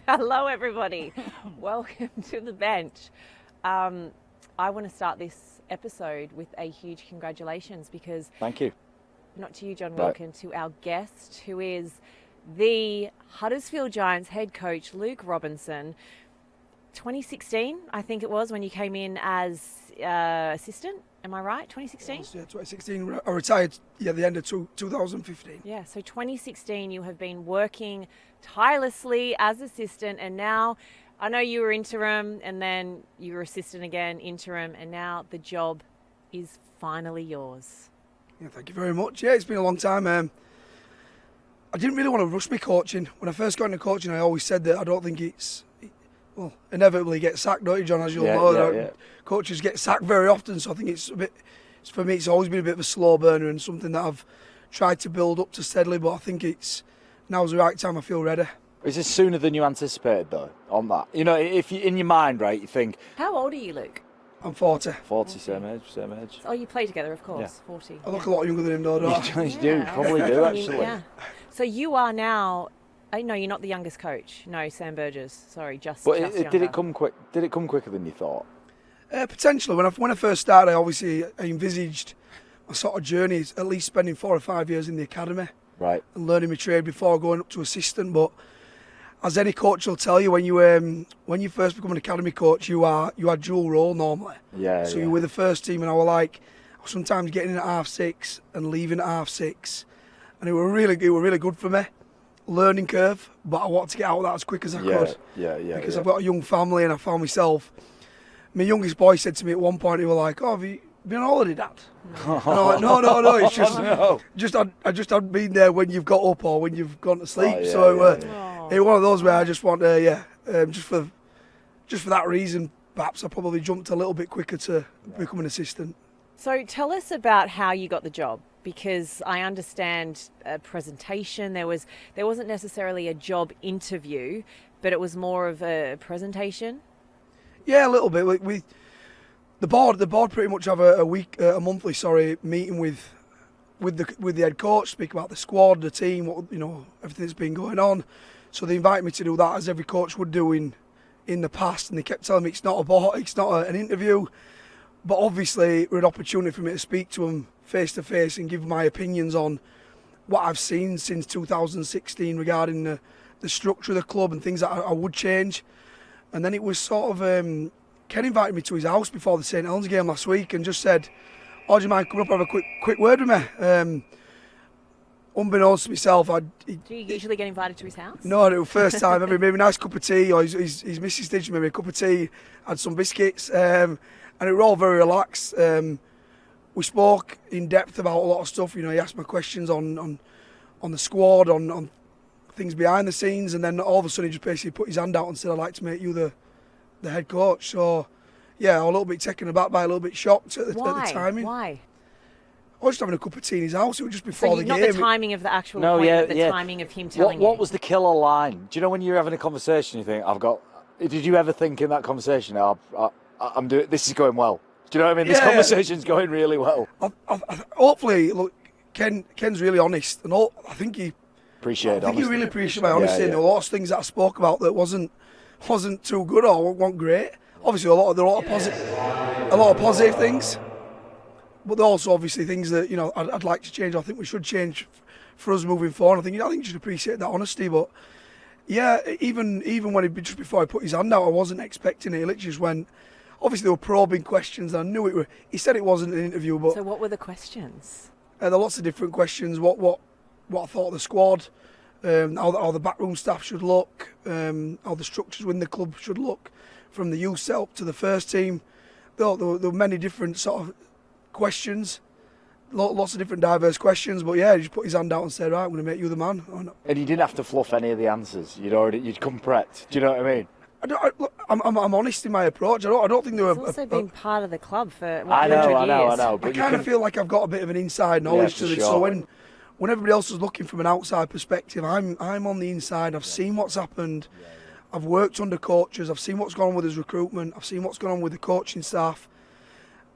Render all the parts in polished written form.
Hello, everybody. Welcome to the bench. I want to start this episode with a huge congratulations because... Thank you. Not to you, John Wilkin, to our guest, who is the Huddersfield Giants head coach, Luke Robinson. 2016, I think it was, when you came in as assistant. Am I right? 2016? Yeah, 2016. I retired at the end of 2015. Yeah, so 2016 you have been working tirelessly as assistant, and now I know you were interim and then you were assistant again, interim, and now the job is finally yours. Yeah, thank you very much. Yeah, it's been a long time. I didn't really want to rush my coaching. When I first got into coaching, I always said that I don't think inevitably get sacked, don't you, John, as you'll know. Yeah. Coaches get sacked very often, so I think for me, it's always been a bit of a slow burner and something that I've tried to build up to steadily, but I think now's the right time. I feel ready. Is this sooner than you anticipated, though, on that? You know, if you, in your mind, right, you think... How old are you, Luke? I'm 40. 40, same age. Oh, you play together, of course, Yeah. 40. I look a lot younger than him, though, don't I? You do, probably do, actually. Yeah. So you are now... No, you're not the youngest coach. No, Sam Burgess. Sorry, just But just did it come quick? Did it come quicker than you thought? Potentially. When I first started, I envisaged my sort of journey is at least spending 4 or 5 years in the academy. Right. And learning my trade before going up to assistant. But as any coach will tell you, when you first become an academy coach, you are dual role normally. Yeah. So you're with the first team, and I was sometimes getting in at 6:30 and leaving at 6:30, and it were really good for me. Learning curve, but I wanted to get out of that as quick as I could. Yeah. Because I've got a young family, and I found myself. My youngest boy said to me at one point, he was like, "Oh, have you been on holiday, Dad?" And I'm like, no, it's just I just hadn't been there when you've got up or when you've gone to sleep. It's one of those where I just want just for that reason, perhaps I probably jumped a little bit quicker to become an assistant. So tell us about how you got the job, because I understand a presentation. There wasn't necessarily a job interview, but it was more of a presentation. Yeah, a little bit. The board pretty much have a monthly meeting with the head coach, speak about the squad, the team, everything that's been going on. So they invited me to do that as every coach would do in the past, and they kept telling me it's not an interview, but obviously it was an opportunity for me to speak to them face to face and give my opinions on what I've seen since 2016 regarding the structure of the club and things that I would change. And then it was sort of Ken invited me to his house before the St Helens game last week and just said, "Oh, do you mind coming up and have a quick word with me?" Unbeknownst to myself, Do you usually get invited to his house? No, it was first time. Maybe a nice cup of tea, or his missus did maybe a cup of tea, had some biscuits, and it was all very relaxed. We spoke in depth about a lot of stuff. He asked me questions on the squad, on things behind the scenes, and then all of a sudden he just basically put his hand out and said, "I'd like to make you the head coach." So, yeah, I was a little bit taken aback by, a little bit shocked at the timing. Why? I was just having a cup of tea in his house. It was just before the game. Not the timing of the actual appointment, the timing of him telling you. What was the killer line? Do you know when you're having a conversation, you think, did you ever think in that conversation, I'm doing, this is going well? Do you know what I mean? This conversation's going really well. Hopefully, look, Ken's really honest, and I think he really appreciated my honesty. And there were a lot of things that I spoke about that wasn't too good or weren't great. Obviously, there are a lot of positive things, but there are also obviously things that I'd like to change. I think we should change for us moving forward. I think you should appreciate that honesty. But yeah, even when just before he put his hand out, I wasn't expecting it. He literally just went. Obviously, there were probing questions, and I knew it were. He said it wasn't an interview, but so what were the questions? There were lots of different questions. What I thought of the squad, how the backroom staff should look, how the structures within the club should look, from the youth set up to the first team. There were many different sort of questions, lots of different diverse questions. But yeah, he just put his hand out and said, "Right, I'm going to make you the man." And you didn't have to fluff any of the answers. You'd come prepped. Do you know what I mean? I'm honest in my approach. I don't think there were. It's also been part of the club for I 100 years. I know. But I kind of feel like I've got a bit of an inside knowledge to this. Sure. So when everybody else is looking from an outside perspective, I'm on the inside. I've seen what's happened. I've worked under coaches. I've seen what's gone on with his recruitment. I've seen what's gone on with the coaching staff.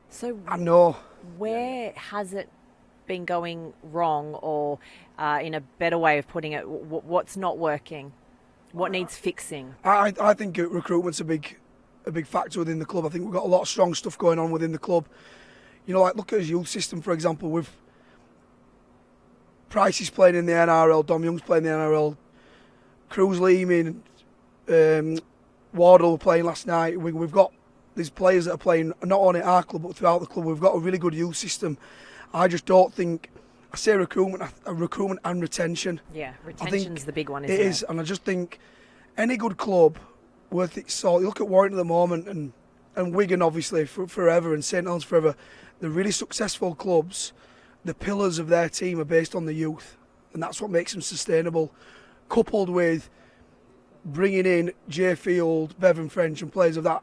So I know. Where has it been going wrong, or in a better way of putting it, what's not working? What needs fixing? I think recruitment's a big factor within the club. I think we've got a lot of strong stuff going on within the club. You know, like look at his youth system, for example. With Price is playing in the NRL, Dom Young's playing in the NRL, Cruz Leeman, Wardle were playing last night. We've got these players that are playing not only at our club but throughout the club. We've got a really good youth system. I just don't think, I say recruitment and retention. Yeah, retention's the big one, isn't it? It is, and I just think any good club worth its salt. You look at Warrington at the moment and Wigan obviously forever and St Helens forever. The really successful clubs, the pillars of their team are based on the youth, and that's what makes them sustainable. Coupled with bringing in Jay Field, Bevan French, and players of that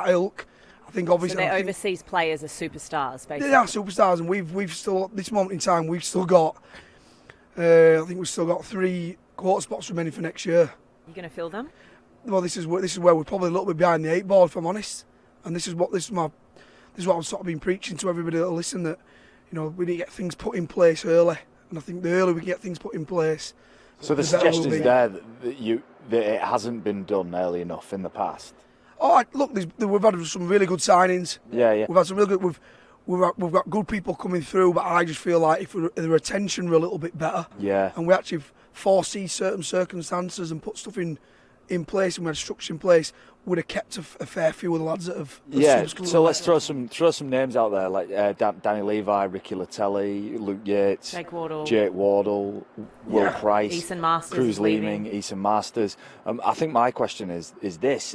ilk, I think obviously. So their overseas players are superstars, basically. They are superstars, and we've still at this moment in time we've still got. I think we've still got 3 quarter spots remaining for next year. You going to fill them? Well, this is where we're probably a little bit behind the 8 ball, if I'm honest. And this is what I've sort of been preaching to everybody that'll listen, that we need to get things put in place early. And I think the earlier we get things put in place. So the suggestion is there that it hasn't been done early enough in the past. Oh, look, we've had some really good signings. Yeah. We've had some really good. We've got good people coming through, but I just feel like if the retention were a little bit better, and we actually foresee certain circumstances and put stuff in place, and we had structure in place, would have kept a fair few of the lads that have. So let's throw some names out there like Danny Levi, Ricky Latelli, Luke Yates, Jake Wardle, Will Price, Eason Masters, Cruz Leeming, Eason Masters. I think my question is this: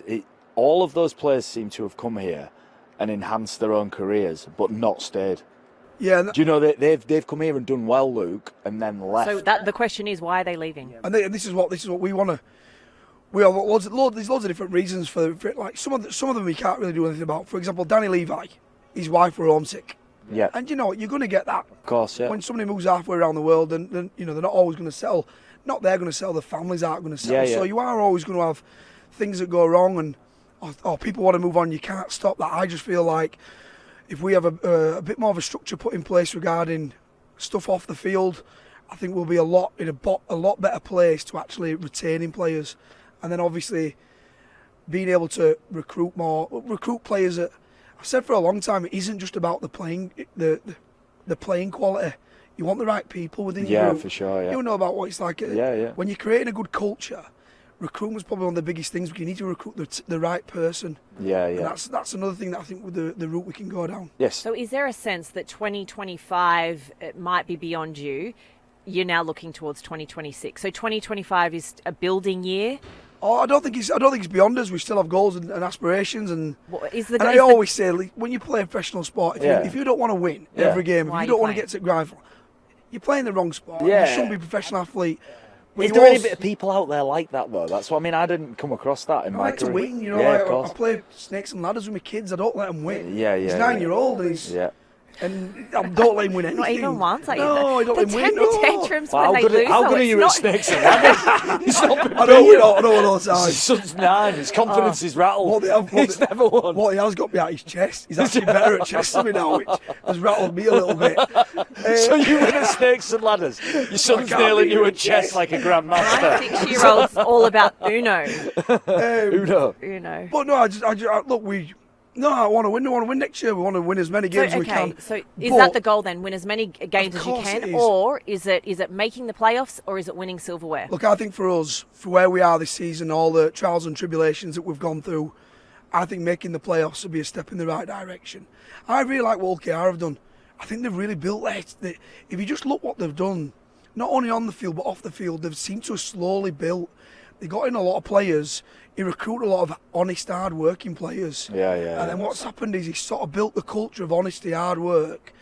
all of those players seem to have come here and enhanced their own careers, but not stayed. Yeah. Do you know they've come here and done well, Luke, and then left? So the question is, why are they leaving? And this is what we want to. We have there's loads of different reasons for it. Like some of them we can't really do anything about. For example, Danny Levi, his wife were homesick. Yeah. And you know what, you're going to get that. Of course, yeah. When somebody moves halfway around the world, then they're not always going to settle. Not they're going to settle, the families aren't going to settle. Yeah. So you are always going to have things that go wrong, and people want to move on. You can't stop that. I just feel like if we have a bit more of a structure put in place regarding stuff off the field, I think we'll be a lot better place to actually retaining players. And then obviously being able to recruit players that I've said for a long time, it isn't just about the playing quality. You want the right people within your group. Yeah, for sure. Yeah. You know about what it's like. Yeah. When you're creating a good culture, recruitment's probably one of the biggest things. You need to recruit the right person. Yeah. And that's another thing that I think with the route we can go down. Yes. So is there a sense that 2025 it might be beyond you? You're now looking towards 2026. So 2025 is a building year. Oh, I don't think it's beyond us. We still have goals and aspirations, and I always say, like, when you play a professional sport, if you don't want to win every game, if you don't want to get to grind, you're playing the wrong sport. Yeah. You shouldn't be a professional athlete. Is there any bit of people out there like that though? That's what I mean. I didn't come across that in my career. I like to win, I play snakes and ladders with my kids. I don't let them win. Yeah. He's 9-year-old, and he's. Yeah. And I don't let him win anything. Not even once. I don't let him win. The tantrums when they lose. How good are you at snakes and ladders? He's not been I know all the time. His son's 9. His confidence is rattled. He's never won. What he has got me at his chest. He's actually better at chess than me now, which has rattled me a little bit. So you win at snakes and ladders. Your son's nailing you at chess like a grandmaster. My 6-year-old's all about Uno. Uno. But no, I want to win. I want to win next year. We want to win as many games as we can. So is that the goal then? Win as many games as you can, or is it making the playoffs, or is it winning silverware? Look, I think for us, for where we are this season, all the trials and tribulations that we've gone through, I think making the playoffs would be a step in the right direction. I really like what OKR have done. I think they've really built that. If you just look what they've done, not only on the field but off the field, they've seemed to have slowly built. They got in a lot of players. He recruited a lot of honest, hard-working players. Yeah. And then what's happened is he sort of built the culture of honesty, hard work.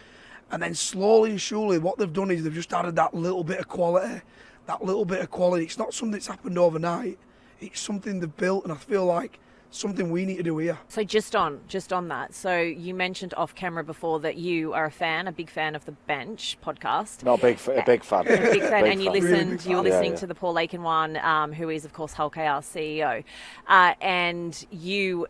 And then slowly and surely what they've done is they've just added that little bit of quality. It's not something that's happened overnight. It's something they've built, and I feel like something we need to do here. So just on that. So you mentioned off camera before that you are a big fan of the Bench podcast. Not a big fan. A big fan, and you listened. You were listening to the Paul Lakin one, who is of course Hull KR CEO, and you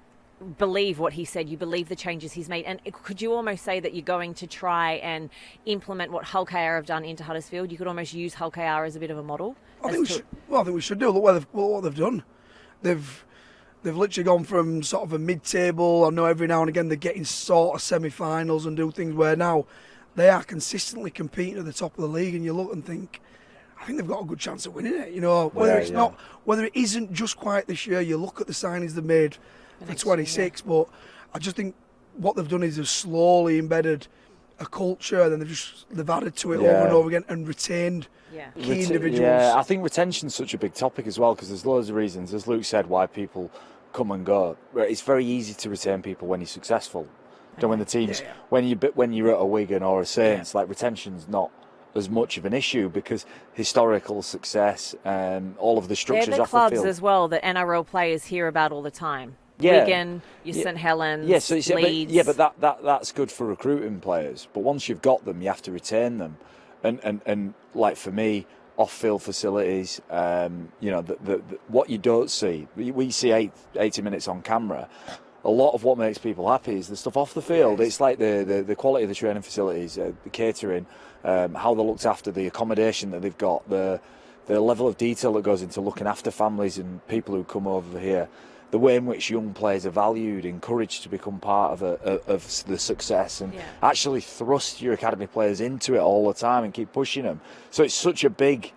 believe what he said, you believe the changes he's made, and could you almost say that you're going to try and implement what Hull KR have done into Huddersfield? You could almost use Hull KR as a bit of a model. I think we should do. Look what they've done. They've literally gone from sort of a mid-table. I know every now and again they're getting sort of semi-finals and do things where now they are consistently competing at the top of the league, and you look and think, I think they've got a good chance of winning it. You know, whether it isn't just quite this year. You look at the signings they've made for 26, but I just think what they've done is they've slowly embedded a culture, and then they've added to it over and over again and retained key individuals. Yeah, I think retention's such a big topic as well, because there's loads of reasons, as Luke said, why people come and go. It's very easy to retain people when you're successful. When the teams, when you're at a Wigan or a Saints, like retention's not as much of an issue because historical success and all of the structures They're the off the clubs field as well that NRL players hear about all the time. Yeah. Wigan, your St Helens, Leeds. But that's good for recruiting players. But once you've got them, you have to retain them. And like for me, off-field facilities, what you don't see, we see 80 minutes on camera. A lot of what makes people happy is the stuff off the field. It's like the quality of the training facilities, the catering, how they're looked after, the accommodation that they've got, the level of detail that goes into looking after families and people who come over here, the way in which young players are valued, encouraged to become part of the success, and actually thrust your academy players into it all the time and keep pushing them. So it's such a big,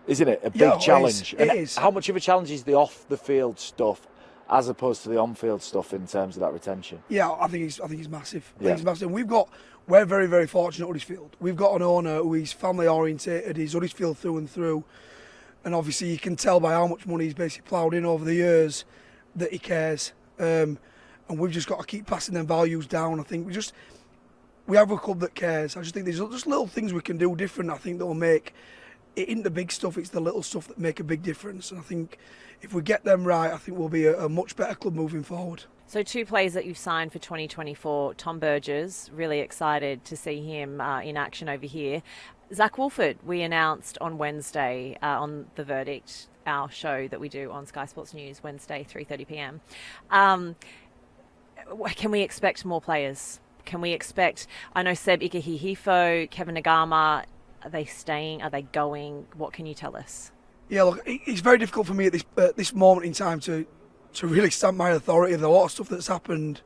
isn't it? A big challenge. It is. How much of a challenge is the off-the-field stuff as opposed to the on-field stuff in terms of that retention? Yeah, I think he's massive. I think he's massive. And we're very, very fortunate at Huddersfield. We've got an owner who is family orientated. He's Huddersfield through and through, and obviously you can tell by how much money he's basically ploughed in over the years that he cares. And we've just got to keep passing them values down. I think we have a club that cares. I just think there's just little things we can do different. I think that will make it isn't the big stuff, it's the little stuff that make a big difference. And I think if we get them right, I think we'll be a much better club moving forward. So 2 players that you've signed for 2024, Tom Burgess, really excited to see him in action over here. Zach Wolford, we announced on Wednesday on The Verdict, our show that we do on Sky Sports News, Wednesday, 3:30pm. Can we expect more players? Can we expect, I know Seb Ikehihifo, Kevin Nagama, are they staying? Are they going? What can you tell us? Yeah, look, it's very difficult for me at this moment in time to really stamp my authority. There's a lot of stuff that's happened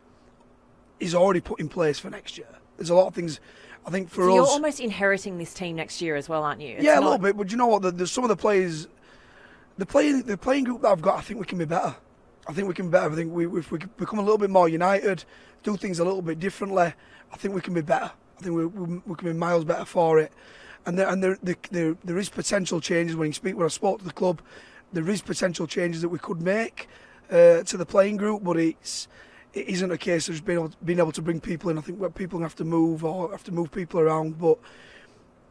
is already put in place for next year. There's a lot of things, I think, for us. You're almost inheriting this team next year as well, aren't you? A little bit. But you know what? There's some of the players, the playing group that I've got, I think we can be better. I think if we become a little bit more united, do things a little bit differently, I think we can be better. I think we can be miles better for it. And there is potential changes when I spoke to the club. There is potential changes that we could make to the playing group, but it isn't a case of just being able to bring people in. I think people have to move people around, but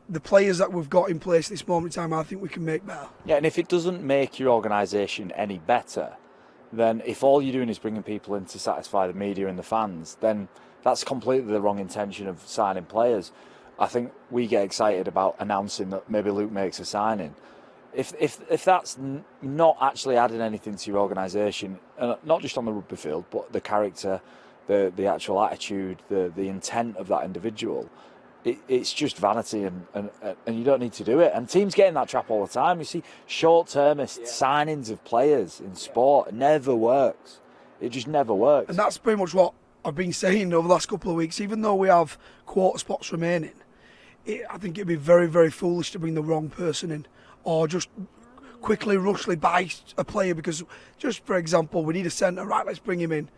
the players that we've got in place at this moment in time, I think we can make better. Yeah, and if it doesn't make your organisation any better, then if all you're doing is bringing people in to satisfy the media and the fans, then that's completely the wrong intention of signing players. I think we get excited about announcing that maybe Luke makes a signing. If that's not actually adding anything to your organisation, not just on the rugby field, but the character, the actual attitude, the intent of that individual, it's just vanity, and you don't need to do it. And teams get in that trap all the time. You see short-termist signings of players in sport. It never works. It just never works. And that's pretty much what I've been saying over the last couple of weeks. Even though we have quarter spots remaining, I think it'd be very, very foolish to bring the wrong person in, or just quickly, rushly buy a player because, just for example, we need a centre. Right, let's bring him in.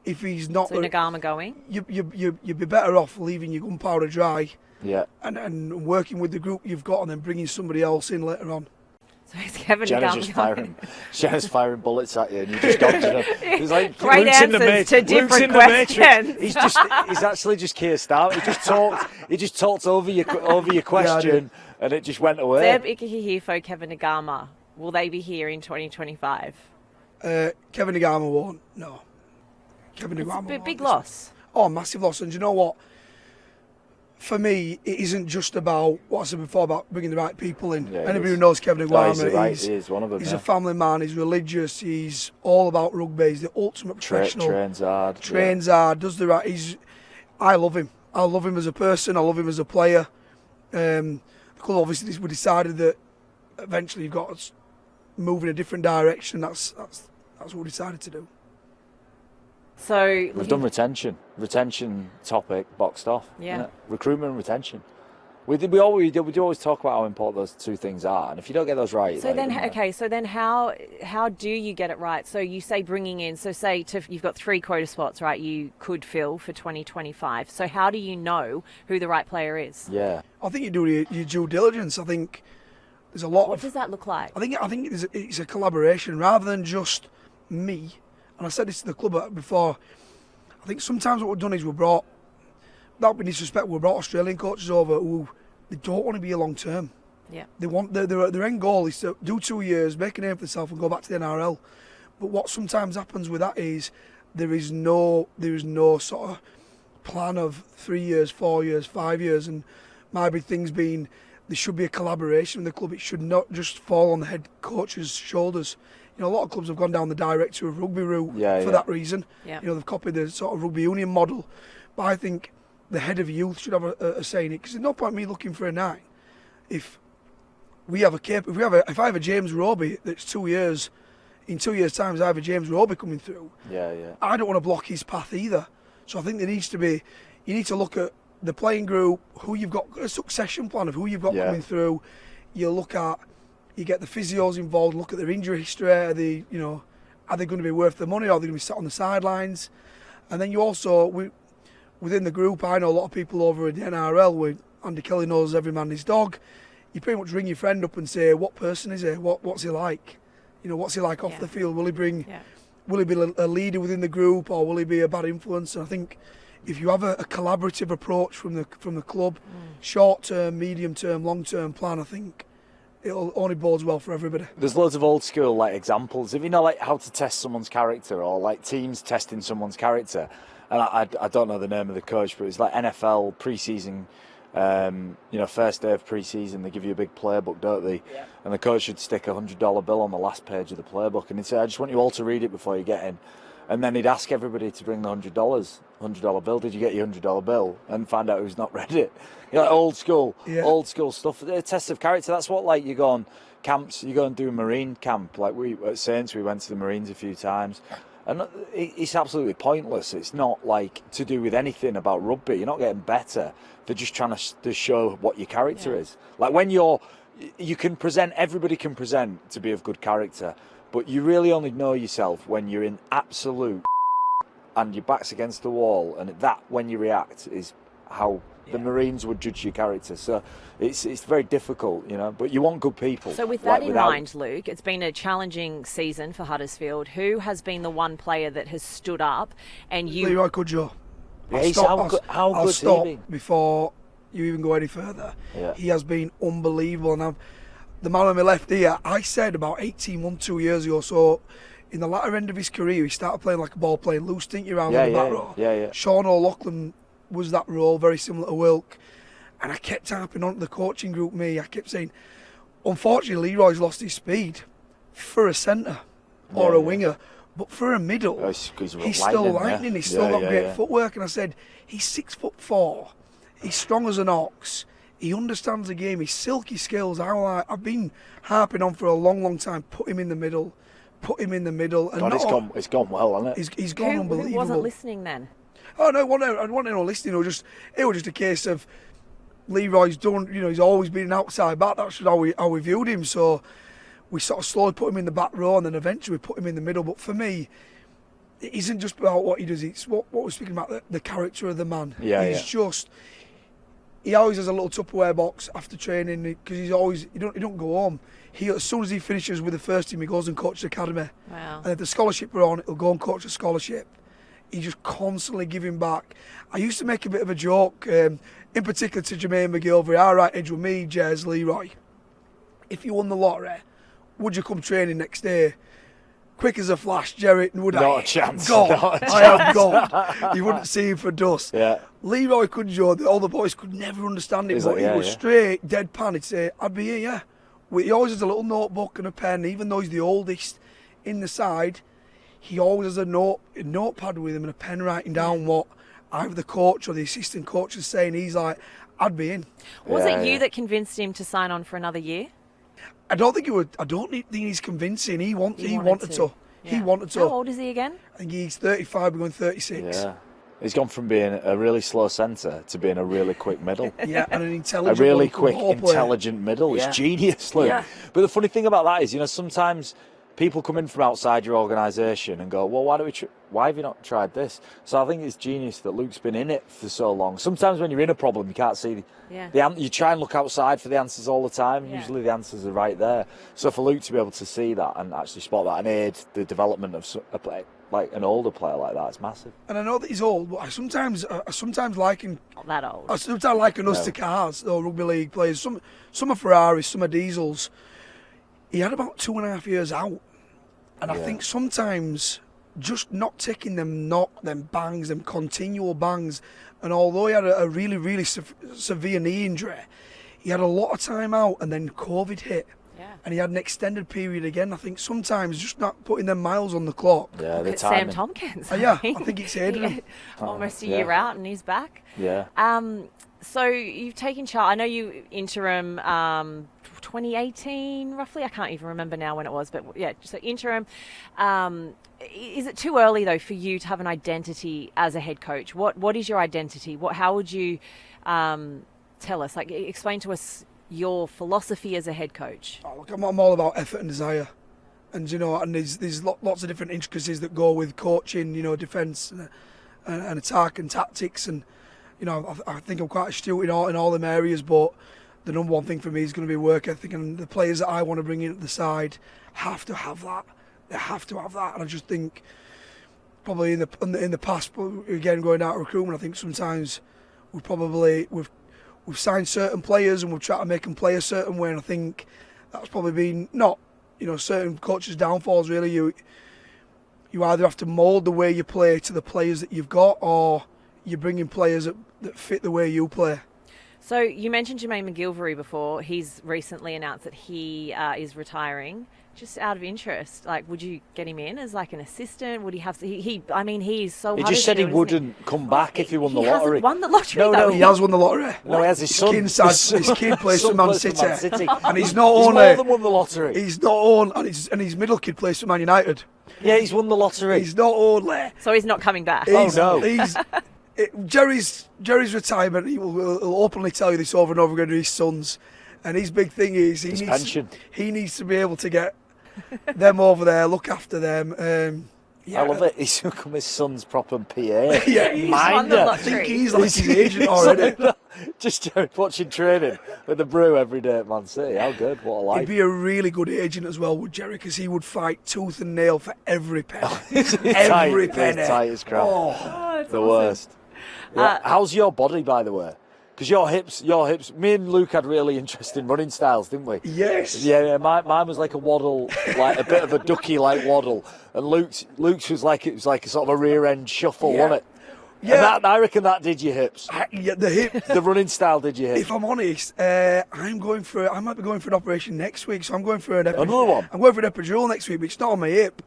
If he's not, so Nagama going, you'd be better off leaving your gunpowder dry. Yeah. And working with the group you've got, and then bringing somebody else in later on. So it's Kevin Jenna's firing bullets at you, and you just dodging them. It's like great Luke's answers to different questions. He's actually just Keir Starmer. He just talked over your question, and it just went away. Seb Ikehihifo, Kevin Nagama, will they be here in 2025? Kevin Nagama won't. No. Kevin Nagama. It's a big loss. Oh, massive loss. And you know what? for me, it isn't just about what I said before about bringing the right people in. Yeah, Anybody who knows Kevin Aguirre, he is one of them. He's a family man. He's religious. He's all about rugby. He's the ultimate professional. Trains hard. Hard. Does the right. I love him. I love him as a person. I love him as a player. The club obviously we decided that eventually you've got to move in a different direction. That's what we decided to do. So we've done retention topic boxed off. Yeah. Recruitment and retention. We do always talk about how important those two things are, and if you don't get those right, so then how do you get it right? So you say bringing in. So say you've got 3 quota spots, right? You could fill for 2025. So how do you know who the right player is? Yeah, I think you do your due diligence. I think there's a lot. What does that look like? I think it's a collaboration rather than just me. And I said this to the club before. I think sometimes what we've done is we brought Australian coaches over who they don't want to be here long term. Yeah. They want their end goal is to do 2 years, make a name for themselves, and go back to the NRL. But what sometimes happens with that is there is no sort of plan of 3 years, 4 years, 5 years, and my big thing's been there should be a collaboration with the club. It should not just fall on the head coach's shoulders. You know, a lot of clubs have gone down the director of rugby route for that reason. Yeah. You know, they've copied the sort of rugby union model. But I think the head of youth should have a say in it, because there's no point me looking for a 9 if I have a James Roby that's 2 years, in 2 years' time I have a James Roby coming through. I don't want to block his path either. So I think you need to look at the playing group, who you've got, a succession plan of who you've got coming through. You get the physios involved, look at their injury history. Are they going to be worth the money, or are they going to be sat on the sidelines? And then you also, within the group, I know a lot of people over in the NRL, where Andy Kelly knows every man his dog. You pretty much ring your friend up and say, what person is he? What's he like? You know, what's he like off the field? Will he be a leader within the group, or will he be a bad influence? And I think if you have a collaborative approach from the club, short term, medium term, long term plan, I think it'll only bodes well for everybody. There's loads of old school examples. If you know how to test someone's character, or teams testing someone's character, and I don't know the name of the coach, but it's like NFL pre-season. First day of pre-season, they give you a big playbook, don't they? Yeah. And the coach should stick $100 bill on the last page of the playbook, and he'd say, "I just want you all to read it before you get in." And then he'd ask everybody to bring the $100 bill. Did you get your $100 bill? And find out who's not read it. Old school stuff. A test of character. That's what you go on camps. You go and do a Marine camp. Like we at Saints, we went to the Marines a few times. And it's absolutely pointless. It's not to do with anything about rugby. You're not getting better. They're just trying to show what your character is. When you can present, everybody can present to be of good character, but you really only know yourself when you're in absolute and your back's against the wall, and that when you react is how the Marines would judge your character. So it's very difficult, but you want good people. So with that in mind, Luke, it's been a challenging season for Huddersfield. Who has been the one player that has stood up and you... Leroy Cudjoe. How good stop before you even go any further. Yeah. He has been unbelievable. And the man on my left here, I said about 18 months, 2 years ago, so in the latter end of his career, he started playing like a ball playing loose, didn't you, around the back row? Yeah. Sean O'Loughlin was that role, very similar to Wilk. And I kept tapping onto the coaching group, I kept saying, unfortunately, Leroy's lost his speed for a centre or a winger. But for a middle, he's still lightning. He's still got great footwork. And I said, he's 6'4". He's strong as an ox. He understands the game. He's silky skills. I've been harping on for a long, long time. Put him in the middle. And God, it's gone well, hasn't it? He's gone unbelievable. Who wasn't listening then? Oh no, I wasn't no listening. It was just a case of Leroy's done. He's always been an outside back. That's how we viewed him. So we sort of slowly put him in the back row, and then eventually we put him in the middle. But for me, it isn't just about what he does. It's what we're speaking about, the character of the man. He always has a little Tupperware box after training, because he don't go home. As soon as he finishes with the first team, he goes and coaches the academy. Wow. And if the scholarship are on, he'll go and coach a scholarship. He's just constantly giving back. I used to make a bit of a joke, in particular to Jermaine McGilvery. All right, Edge with me, Jez, Leroy. If you won the lottery, would you come training next day? quick as a flash, Jerry would Not a chance. God, Not a I am God. You wouldn't see him for dust. Yeah. Leroy Cudjoe, all the boys could never understand him, He's but like, he yeah, was yeah. straight, deadpan. He'd say, I'd be here, yeah. He always has a little notebook and a pen, even though he's the oldest in the side. He always has a notepad with him and a pen writing down what either the coach or the assistant coach is saying. He's like, I'd be in. Was Yeah, it you yeah. that convinced him to sign on for another year? I don't think think he's convincing. He wanted to. Yeah. He wanted to. How old is he again? I think he's 35, we're going 36. Yeah. He's gone from being a really slow centre to being a really quick middle. Yeah, and an A intelligent really local quick, ball player. intelligent middle. Yeah. It's genius, Luke. Yeah. But the funny thing about that is, sometimes people come in from outside your organisation and go, well, why have you not tried this? So I think it's genius that Luke's been in it for so long. Sometimes when you're in a problem, you can't see you try and look outside for the answers all the time. Yeah. Usually the answers are right there. So for Luke to be able to see that and actually spot that and aid the development of a player, like an older player like that, it's massive. And I know that he's old, but I sometimes liken Not that old. I sometimes liken us to cars, though, rugby league players. Some are Ferraris, some are diesels. He had about 2.5 years out, and I think sometimes just not taking them bangs, them continual bangs. And although he had a really, really severe knee injury, he had a lot of time out, and then COVID hit. Yeah. And he had an extended period again. I think sometimes just not putting them miles on the clock. Yeah, Look the at Sam timing. Tompkins. Yeah, I think it's aided him. Almost a yeah. year out and he's back. Yeah. So you've taken charge. I know you interim 2018, roughly. I can't even remember now when it was, but yeah, so interim. Is it too early though for you to have an identity as a head coach? What is your identity? How would you tell us? Like, explain to us your philosophy as a head coach. Oh, look, I'm all about effort and desire, and and there's lots of different intricacies that go with coaching, defence and attack and tactics, and I think I'm quite astute in all them areas. But the number one thing for me is going to be work ethic, and the players that I want to bring in at the side have to have that. They have to have that, and I just think probably in the past, again going out of recruitment, I think sometimes we've signed certain players and we've tried to make them play a certain way, and I think that's probably been not certain coaches' downfalls really. You either have to mould the way you play to the players that you've got, or you bring in players that fit the way you play. So you mentioned Jermaine McGilvery before. He's recently announced that he is retiring. Just out of interest, like, would you get him in as like an assistant? Would he have to? He's so. He just said he wouldn't come back if he won the He lottery. hasn't won the lottery. No, though. no, He has won the lottery. No, he has his son. His kid plays for son Man plays City, and he's not He's only more than won the lottery. he's not on, and his middle kid plays for Man United. Yeah, he's won the lottery. He's not only. So he's not coming back. no. Jerry's retirement. He'll openly tell you this over and over again to his sons, and his big thing is pension. He needs to be able to get them over there, look after them. I love it. He's become his son's proper PA. Yeah, he's won the Minder. I think lottery. he's like his agent already. Just watching training with the brew every day at Man City. How good. What a He'd life. be a really good agent as well, would Jerry, because he would fight tooth and nail for every penny. Tight, Every he's penny. tight as crap. Oh, The worst. Yeah. How's your body, by the way? Because your hips. Me and Luke had really interesting running styles, didn't we? yes. Yeah. Mine was like a waddle, like a bit of a ducky-like waddle, and Luke's was like a sort of a rear end shuffle, Yeah. wasn't it? Yeah. And I reckon that did your hips. The hip. The running style did your hips. If I'm honest, I might be going for an operation next week, so I'm going for an Another one? I'm going for an epidural next week, but it's not on my hip.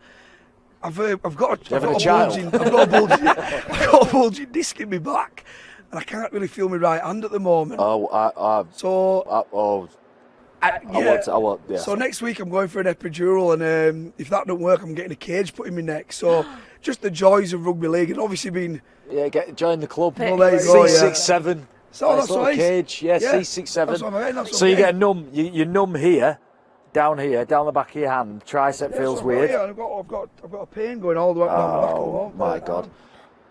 I've got having a child? I've got a bulging disc in my back, and I can't really feel my right hand at the moment. I won't. Yeah. So next week I'm going for an epidural, and if that don't work, I'm getting a cage put in my neck. So just the joys of rugby league, and obviously being. Yeah, join the club. Well, there you go, yeah. C67. So that's little what cage. Yeah, C67. That's what I mean, So you get numb. You're numb here, down the back of your hand. Tricep feels weird. Yeah, I've got a pain going all the way down the back. Oh my god!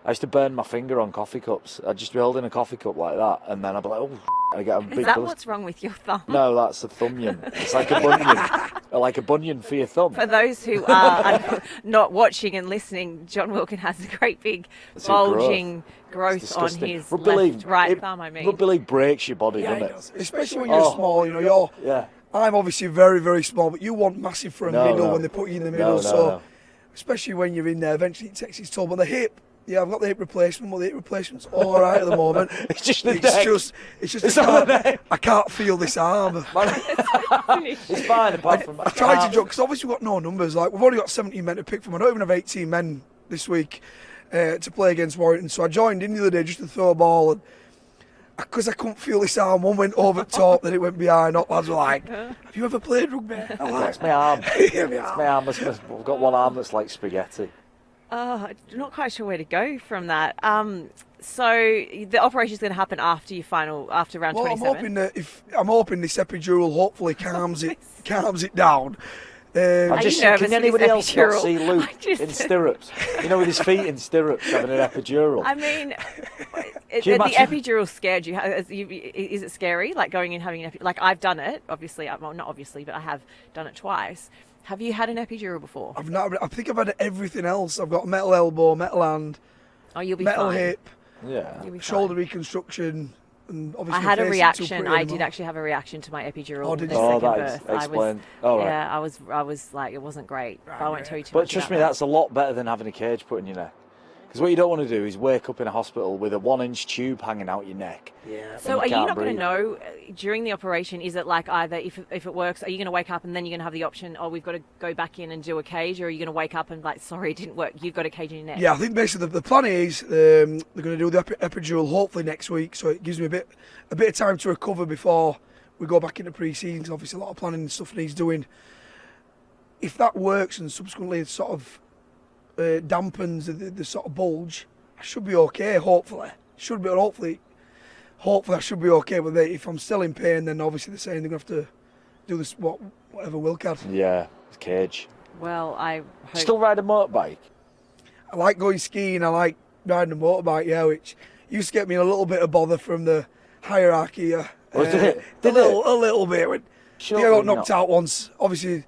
I used to burn my finger on coffee cups. I'd just be holding a coffee cup like that, and then I'd be like, oh, I get a big. Is that what's wrong with your thumb? No, that's a thumbunion. It's like a bunion, like a bunion for your thumb. For those who are not watching and listening, John Wilkin has a great big bulging growth on his right thumb. Rugby league breaks your body, Yeah, doesn't it it? does. Especially when you're small. Yeah. I'm obviously very, very small, but you want massive for a middle when they put you in the middle. No. especially when you're in there. Eventually, it takes its toll. But the hip, yeah, I've got the hip replacement. But the hip replacement's all right at the moment. It's just the It's neck. just I can't feel this arm. It's fine apart from. I tried to joke because obviously we've got no numbers. Like we've only got 17 men to pick from. I don't even have 18 men this week to play against Warrington. So I joined in the other day just to throw a ball, and because I couldn't feel this arm, one went over the top, then it went behind. Up lads were like, "Have you ever played rugby?" I'm like, That's my arm. "Yeah, my It's arm." my arm. I've got one arm that's like spaghetti. I'm not quite sure where to go from that. So the operation is going to happen after round Well, 27. I'm hoping this epidural hopefully calms it down. I'm just nervous can for anybody this else not epidural? see Luke in stirrups? With his feet in stirrups, having an epidural. I mean, you the imagine- epidural scared you. Is it scary? Like going in having an epidural? Like I've done it. Obviously, well, not obviously, but I have done it twice. Have you had an epidural before? I've not. I think I've had everything else. I've got metal elbow, metal hand, Oh, you'll be metal fine. hip, Yeah. You'll be shoulder fine. reconstruction, and obviously I had a face isn't too reaction. pretty I did anymore. actually have a reaction to my epidural. Oh, in did the you? Oh, second that birth. explained. All right. Yeah, I was like, it wasn't great. But I won't tell you too But much. trust about me, that. that's a lot better than having a cage put in your neck. Because what you don't want to do is wake up in a hospital with a 1-inch tube hanging out your neck. Yeah. So you are you can't not going breathe. to know during the operation? Is it like either if it works, are you going to wake up and then you're going to have the option? Oh, we've got to go back in and do a cage, or are you going to wake up and like, sorry, it didn't work. You've got a cage in your neck. Yeah, I think basically the plan is they're going to do the epidural hopefully next week, so it gives me a bit of time to recover before we go back into pre-season. 'Cause obviously, a lot of planning and stuff needs doing. If that works and subsequently it sort of dampens the sort of bulge, I should be okay. Hopefully, hopefully I should be okay. But if I'm still in pain, then obviously they're saying they're going to have to do this whatever Wilkin. Yeah, it's cage. Well, I hope. Still ride a motorbike? I like going skiing. I like riding a motorbike. Yeah, which used to get me in a little bit of bother from the hierarchy. Oh, did it? A little bit. When I Surely got knocked not. out once. Obviously,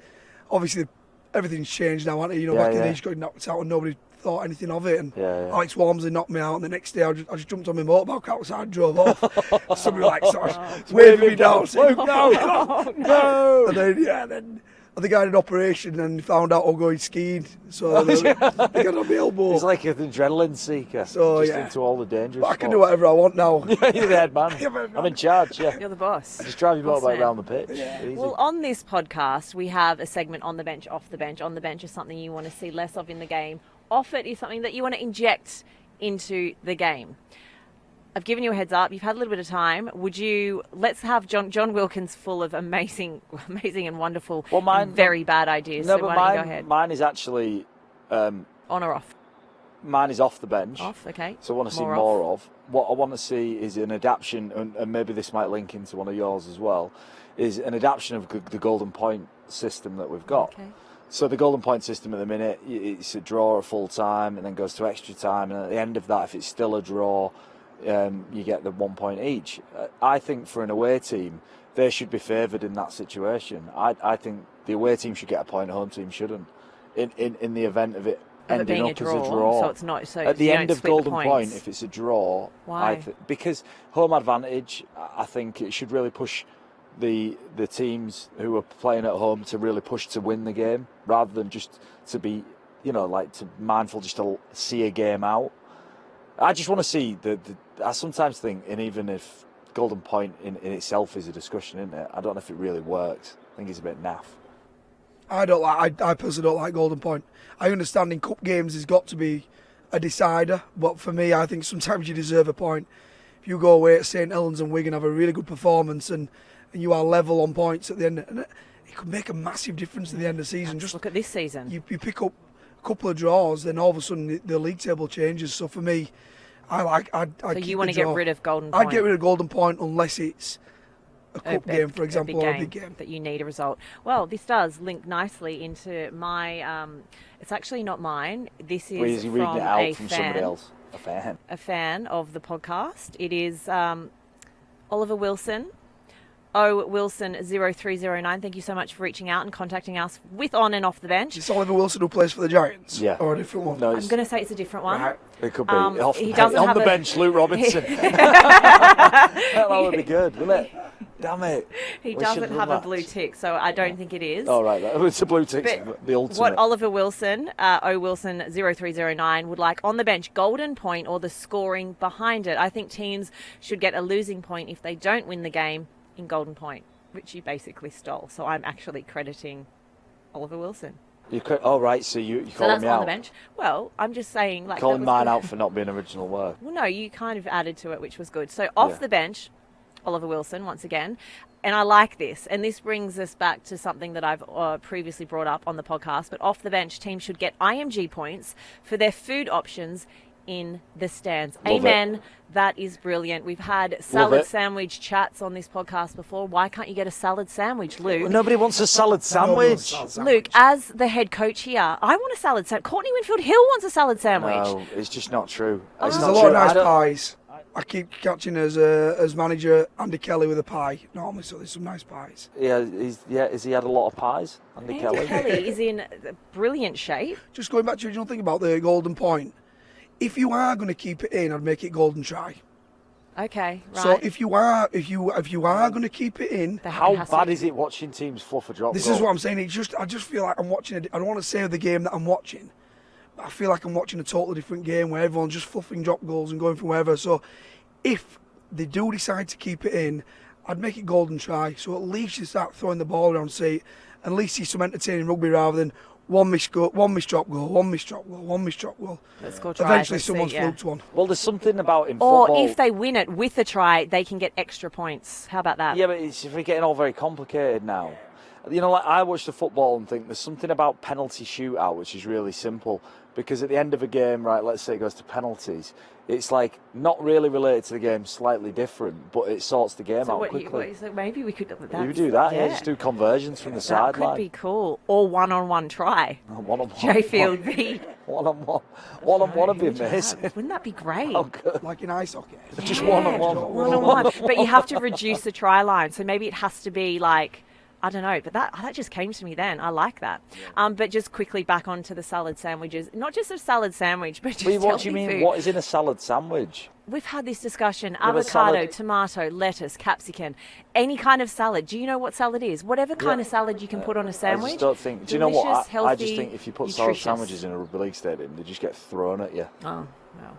everything's changed now, hasn't it? Yeah, Back in the yeah. day, you just got knocked out and nobody thought anything of it. And Yeah, yeah. Alex Walmsley knocked me out, and the next day I just jumped on my motorbike outside and drove off. Somebody like sort of waving me down, saying, no. And then I think I had an operation and found out I was going skiing. So they got on my elbow. He's like an adrenaline seeker. So, just yeah. into all the dangerous But I can spots. do whatever I want now. Yeah, you're the head man. I'm in charge, yeah. You're the boss. Just drive your Boss motorbike man. around the pitch. Easy. Well, on this podcast, we have a segment on the bench, off the bench. On the bench is something you want to see less of in the game. Off it is something that you want to inject into the game. I've given you a heads up. You've had a little bit of time. Let's have John Wilkins full of amazing and wonderful and very bad ideas. No, so but why don't you go ahead? mine is actually, On or off? mine is off the bench. Off, okay. So I want to see More more of. What I want to see is an adaptation, and maybe this might link into one of yours as well, is an adaptation of the Golden Point system that we've got. Okay. So the Golden Point system at the minute, it's a draw at full time and then goes to extra time, and at the end of that, if it's still a draw, you get the 1 point each. I think for an away team, they should be favoured in that situation. I think the away team should get a point, home team shouldn't. In the event of it ending being up as a draw. So it's not. So At the you end don't of split Golden points. Point, if it's a draw, Why? Because home advantage, I think it should really push the teams who are playing at home to really push to win the game, rather than just to be, to mindful just to see a game out. I just want to see I sometimes think, and even if Golden Point in itself is a discussion, isn't it? I don't know if it really works. I think it's a bit naff. I personally don't like Golden Point. I understand in cup games there's got to be a decider, but for me, I think sometimes you deserve a point. If you go away at St Helens and Wigan, have a really good performance, and you are level on points at the end, and it could make a massive difference at the end of the season. Just look at this season. You pick up a couple of draws, then all of a sudden the league table changes. So for me, I'd So keep you want to the get draw. rid of Golden Point? I'd get rid of Golden Point unless it's a cup game, for example, or a big game. That you need a result. Well, this does link nicely into my. It's actually not mine. This is He's reading from it out a from fan. somebody else. A fan of the podcast. It is Oliver Wilson. Wilson0309. Thank you so much for reaching out and contacting us with on and off the bench. Is this Oliver Wilson who plays for the Giants? Yeah. Or a different one? No, I'm going to say it's a different one. Right. it could be He doesn't on have the a- bench, Luke Robinson. That would be good, wouldn't it? Damn it. He We doesn't should've have a done blue that. tick, so I don't think it is. All right, it's a blue tick, But the ultimate. what Oliver Wilson, Wilson 0309 would like on the bench, golden point or the scoring behind it. I think teams should get a losing point if they don't win the game in golden point, which you basically stole. So I'm actually crediting Oliver Wilson. Right, so you So call that's me on out. the bench. Well, I'm just saying, like, Calling that was mine good. out for not being original work. Well, no, you kind of added to it, which was good. So off Yeah. the bench, Oliver Wilson once again, and I like this. And this brings us back to something that I've previously brought up on the podcast. But off the bench, teams should get IMG points for their food options in the stands. Love Amen. That is brilliant. We've had salad it. sandwich chats on this podcast before. Why can't you get a salad sandwich, Luke? Well, nobody wants a salad sandwich. Luke, as the head coach here, I want a salad sandwich. Courtney Winfield Hill wants a salad sandwich. No, it's just not true. It's There's not a lot true. of nice I don't- pies. I keep catching as manager Andy Kelly with a pie normally, so there's some nice pies. Has he had a lot of pies? Andy Andy Kelly? Kelly is in brilliant shape. Just going back to the original thing about the golden point. If you are going to keep it in, I'd make it golden try. Okay, right. So if you are going to keep it in, How bad is it watching teams fluff a drop this goal? is what I'm saying. I just feel like I'm watching. I don't want to say the game that I'm watching, but I feel like I'm watching a totally different game where everyone's just fluffing drop goals and going from wherever. So if they do decide to keep it in, I'd make it golden try. So at least you start throwing the ball around, see, at least see some entertaining rugby rather than one missed drop goal, one missed drop goal. Let's score tries, Eventually, let's see, someone's yeah. fluked one. Well, there's something about in Or football. if they win it with a try, they can get extra points. How about that? Yeah, but we're getting all very complicated now. You know, like I watch the football and think there's something about penalty shootout which is really simple. Because at the end of a game, right, let's say it goes to penalties, it's like not really related to the game, slightly different, but it sorts the game out quickly. So maybe we could. You do that, yeah. Just do conversions from the That sideline. could be cool. Or one-on-one try. One-on-one. J Field v. One-on-one. One-on-one would be amazing. Wouldn't that be great? Oh, good. Like in ice hockey. Just Yeah, one-on-one. One-on-one. But you have to reduce the try line. So maybe it has to be like, I don't know, but that just came to me then. I like that. But just quickly back onto the salad sandwiches. Not just a salad sandwich, but just What do healthy you mean? food. What is in a salad sandwich? We've had this discussion. but Avocado, salad- tomato, lettuce, capsicum, any kind of salad. Do you know what salad is? Whatever kind of salad you can put on a sandwich. I just don't think. Do you know what? Delicious, I healthy, just think if you put salad nutritious. sandwiches in a rugby league stadium, they just get thrown at you. Oh,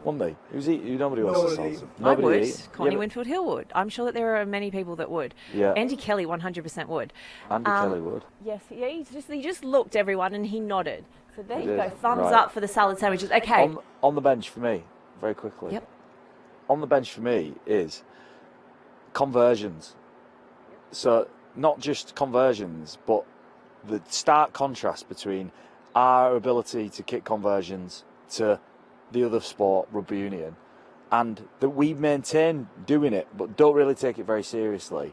Wouldn't they? Nobody wants Nobody a salad. eat them. I Nobody would. eat. Connie Yeah, but Winfield Hill would. I'm sure that there are many people that would. Yeah. Andy Kelly 100% would. Andy Kelly would. Yes, yeah, he just looked everyone and he nodded. So there He you did. go. Thumbs Right. up for the salad sandwiches. Okay. On the bench for me, very quickly. Yep. On the bench for me is conversions. So not just conversions, but the stark contrast between our ability to kick conversions to the other sport, rugby union, and that we maintain doing it, but don't really take it very seriously.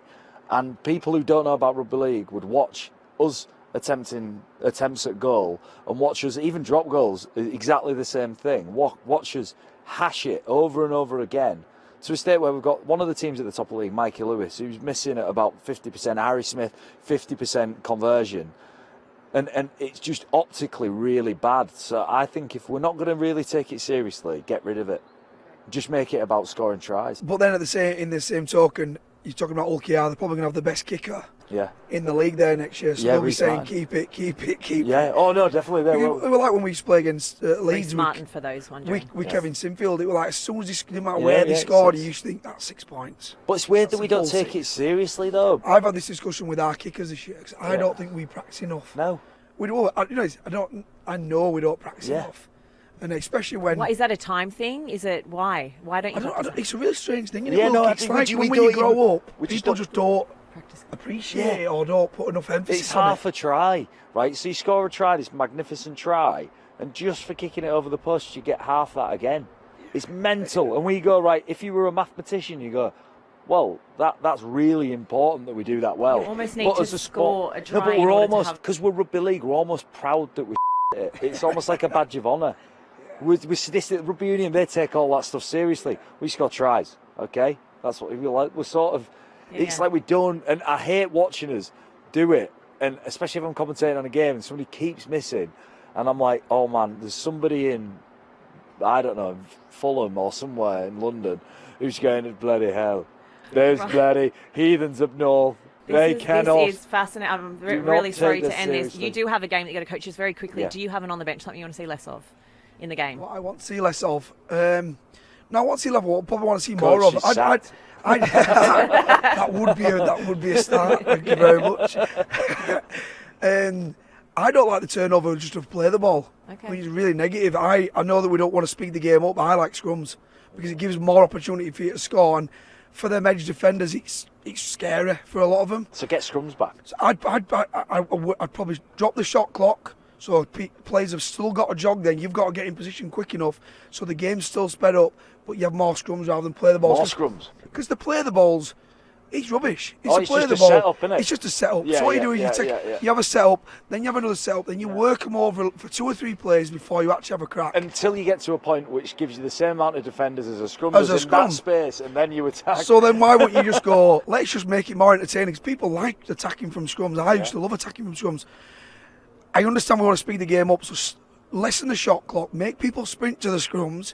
And people who don't know about rugby league would watch us attempts at goal and watch us even drop goals, exactly the same thing. Watch us hash it over and over again to a state where we've got one of the teams at the top of the league, Mikey Lewis, who's missing at about 50%, Harry Smith, 50% conversion. And it's just optically really bad. So I think if we're not going to really take it seriously, get rid of it. Just make it about scoring tries. But then in the same token, you're talking about Ulkiar, they're probably going to have the best kicker Yeah. in the league there next year. So Yeah, they'll be Reece saying, Martin. keep it. Yeah. Oh, no, definitely. They We will. were like when we used to play against Reece Leeds Martin for those wondering. with Yeah. Kevin Sinfield. It was like as soon as no matter Yeah, where they yeah, scored, it's- you used to think that's 6 points. But it's weird that That's we a don't full take six. it seriously, though. I've had this discussion with our kickers this year 'cause I Yeah. don't think we practice enough. No. We do. I know we don't practice Yeah. enough, and especially when. What, is that a time thing? Is it why? Why don't you It's a really strange thing. Isn't Yeah, it? no, I It's think like we when don't you grow even- up, we just people don't- just don't practice? appreciate it or don't put enough emphasis It's on half it. a try, right? So you score a try, this magnificent try, and just for kicking it over the post, you get half that again. It's mental. And we go, right, if you were a mathematician, you go, well, that's really important that we do that well. You almost need But to as score a try No, but in we're order to almost, have- because we're rugby league, we're almost proud that we it. It's almost like a badge of honour. With this rugby union, they take all that stuff seriously. We score tries, okay? That's what we like. We're sort of, it's Yeah. like we don't, and I hate watching us do it. And especially if I'm commentating on a game and somebody keeps missing, and I'm like, oh man, there's somebody in, I don't know, Fulham or somewhere in London who's going to bloody hell. There's bloody heathens up north. They cannot. This is fascinating. I'm Do really not sorry take to this end this. seriously. You do have a game that you got to coach us very quickly. Yeah. Do you have an on the bench something you want to see less of in the game? What I want to see less of. No, I want to see level. I probably want to see more Coach of. is sacked. That would be a start. Thank you very much. I don't like the turnover just to play the ball. Okay. I mean, it's really negative. I know that we don't want to speed the game up, but I like scrums because it gives more opportunity for you to score. And for them edge defenders, it's scary for a lot of them. So get scrums back. So I'd probably drop the shot clock. So players have still got to jog. Then you've got to get in position quick enough so the game's still sped up, but you have more scrums rather than play the balls. More scrums. Because the play the balls, it's rubbish. It's It's play just the a ball. setup, innit? It's just a setup. Yeah, so what yeah, you do is yeah. you have a setup, then you have another setup, then you work them over for 2 or 3 plays before you actually have a crack. Until you get to a point which gives you the same amount of defenders as a scrum As does a in scrum. that space, and then you attack. So then why wouldn't you just go, let's just make it more entertaining? Because people like attacking from scrums. I used to love attacking from scrums. I understand we want to speed the game up, so lessen the shot clock, make people sprint to the scrums,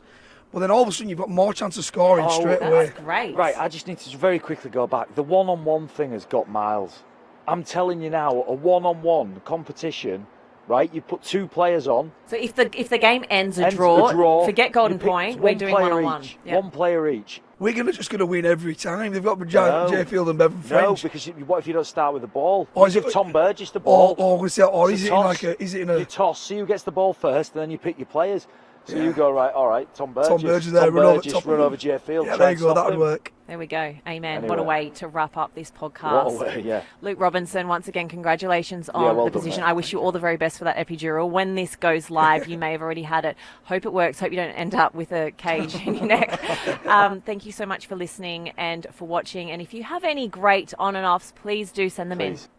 but then all of a sudden you've got more chance of scoring straight away. That's great. Right, I just need to very quickly go back. The one-on-one thing has got miles. I'm telling you now, a one-on-one competition, right? You put 2 players on. So if the game ends a ends draw, forget golden you pick point. We're doing player one-on-one. each, Yeah. One player each. We're just going to win every time. They've got No. Jayfield and Bevan French. No, because what if you don't start with the ball? Or You is it- give Tom Burgess the ball. Or is It's it a in toss. like a? Is it in a? You toss, see who gets the ball first, and then you pick your players. So Yeah. you go, right, all right, Tom Burgess. Burgess there, run over Burgess, top of run him. over Jayfield. Yeah, try there you and go. stop That would him. work. There we go. Amen. What a Anyway. way to wrap up this podcast. What a way, yeah. Luke Robinson, once again, congratulations on well the done, position. mate. I wish you all the very best for that epidural. When this goes live, you may have already had it. Hope it works. Hope you don't end up with a cage in your neck. Thank you so much for listening and for watching. And if you have any great on and offs, please do send them in. Please.